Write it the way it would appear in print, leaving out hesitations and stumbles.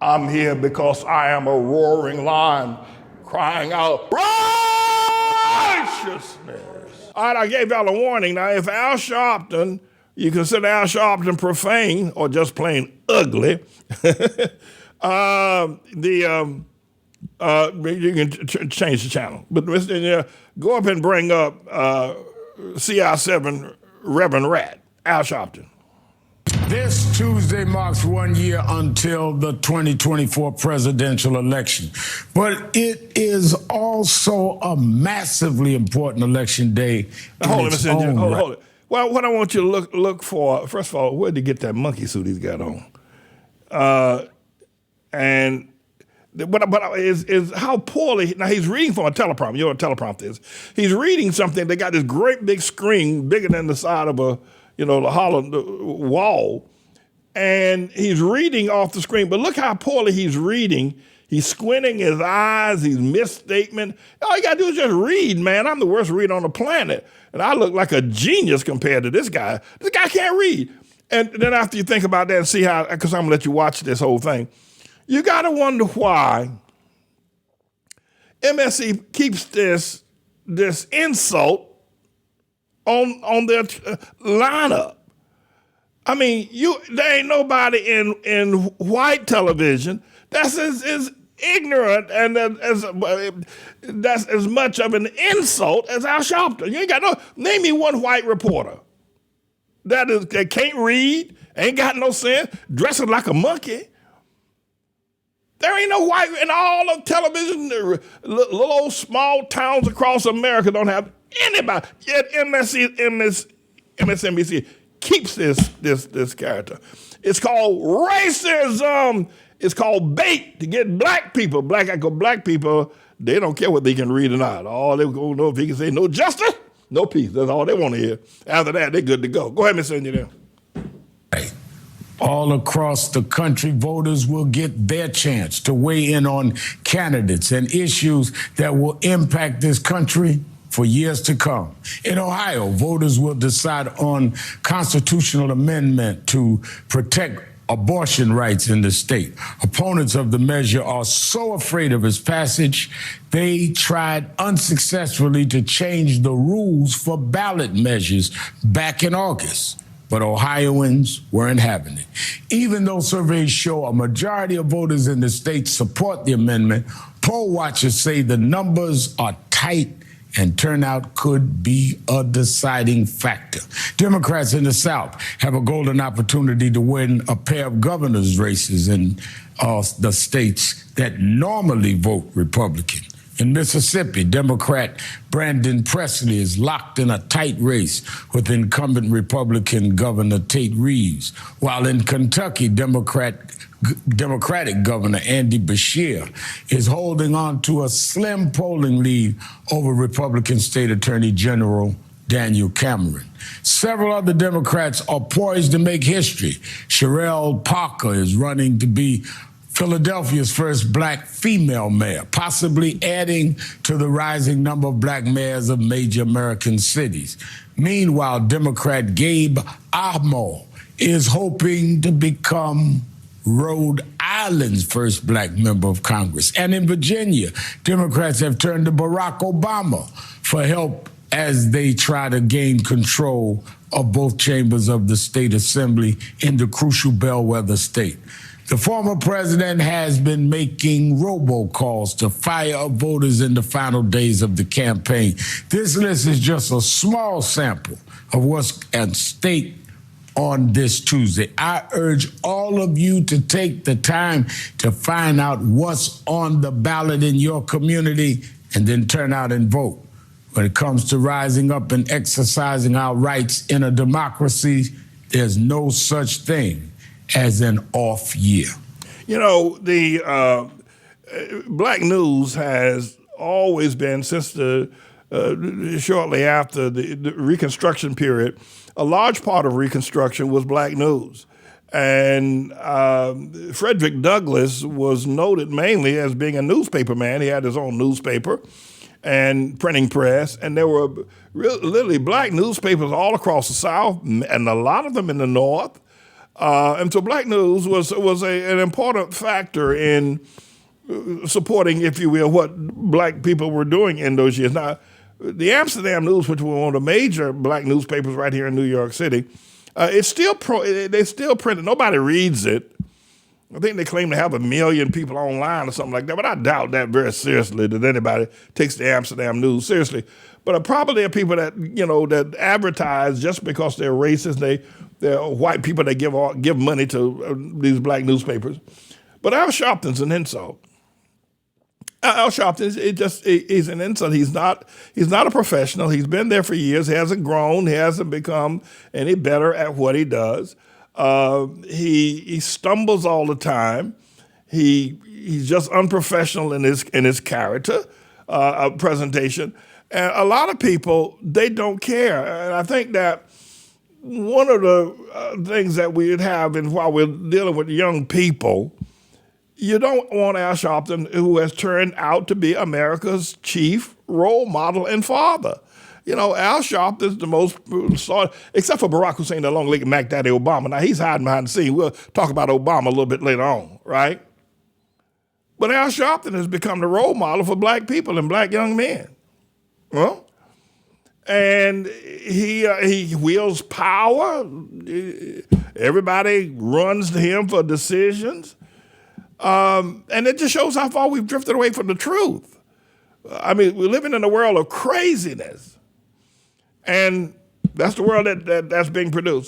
I'm here because I am a roaring lion crying out righteousness. All right, I gave y'all a warning. Now, if Al Sharpton, you consider Al Sharpton profane or just plain ugly, you can change the channel. But go up and bring up CI7 Reverend Rat, Al Sharpton. This Tuesday marks 1 year until the 2024 presidential election. But it is also a massively important election day. Hold it. Well, what I want you to look for, first of all, where did he get that monkey suit he's got on? But is how poorly, now he's reading from a teleprompter. You know what a teleprompter is. He's reading something, they got this great big screen, bigger than the side of the hollow wall, and he's reading off the screen. But look how poorly he's reading. He's squinting his eyes, he's misstatement. All you gotta do is just read, man. I'm the worst reader on the planet. And I look like a genius compared to this guy. This guy can't read. And then after you think about that and see how, because I'm gonna let you watch this whole thing, you gotta wonder why MSC keeps this insult on their lineup. I mean, there ain't nobody in white television that's as ignorant and that's as much of an insult as Al Sharpton. You ain't got name me one white reporter that can't read, ain't got no sense, dressing like a monkey. There ain't no white in all of television. Little old small towns across America don't have anybody. Yet MSNBC keeps this character. It's called racism. It's called bait to get black people. Black people, they don't care what they can read or not. All they gonna know if he can say no justice, no peace. That's all they want to hear. After that, they're good to go. Go ahead, Miss Engineer. All across the country, voters will get their chance to weigh in on candidates and issues that will impact this country for years to come. In Ohio, voters will decide on constitutional amendment to protect abortion rights in the state. Opponents of the measure are so afraid of its passage, they tried unsuccessfully to change the rules for ballot measures back in August. But Ohioans weren't having it. Even though surveys show a majority of voters in the state support the amendment, poll watchers say the numbers are tight and turnout could be a deciding factor. Democrats in the South have a golden opportunity to win a pair of governor's races in the states that normally vote Republican. In Mississippi, Democrat Brandon Presley is locked in a tight race with incumbent Republican Governor Tate Reeves, while in Kentucky, Democratic Governor Andy Beshear is holding on to a slim polling lead over Republican State Attorney General Daniel Cameron. Several other Democrats are poised to make history. Sherelle Parker is running to be Philadelphia's first black female mayor, possibly adding to the rising number of black mayors of major American cities. Meanwhile, Democrat Gabe Ahmo is hoping to become Rhode Island's first black member of Congress. And in Virginia, Democrats have turned to Barack Obama for help as they try to gain control of both chambers of the state assembly in the crucial bellwether state. The former president has been making robocalls to fire up voters in the final days of the campaign. This list is just a small sample of what's at stake on this Tuesday. I urge all of you to take the time to find out what's on the ballot in your community and then turn out and vote. When it comes to rising up and exercising our rights in a democracy, there's no such thing as an off year. You know, the black news has always been, since shortly after the Reconstruction period, a large part of Reconstruction was black news. And Frederick Douglass was noted mainly as being a newspaper man. He had his own newspaper and printing press, and there were literally black newspapers all across the South, and a lot of them in the North. And so black news was an important factor in supporting, if you will, what black people were doing in those years. Now, the Amsterdam News, which was one of the major black newspapers right here in New York City, they still print it. Nobody reads it. I think they claim to have 1 million people online or something like that, but I doubt that very seriously that anybody takes the Amsterdam News seriously. But probably there are people that, that advertise just because they're racist. They're white people that give money to these black newspapers. But Al Sharpton's an insult. Al Sharpton, he's an insult. He's not a professional. He's been there for years. He hasn't grown. He hasn't become any better at what he does. He stumbles all the time. He's just unprofessional in his character presentation. And a lot of people, they don't care. And I think that one of the things that we would have, and while we're dealing with young people, you don't want Al Sharpton, who has turned out to be America's chief role model and father. Al Sharpton is the most sought, except for Barack Hussein, the long-legged Mac Daddy Obama. Now, he's hiding behind the scene. We'll talk about Obama a little bit later on, right? But Al Sharpton has become the role model for black people and black young men. Well, and he wields power. Everybody runs to him for decisions. And it just shows how far we've drifted away from the truth. I mean, we're living in a world of craziness. And that's the world that's being produced.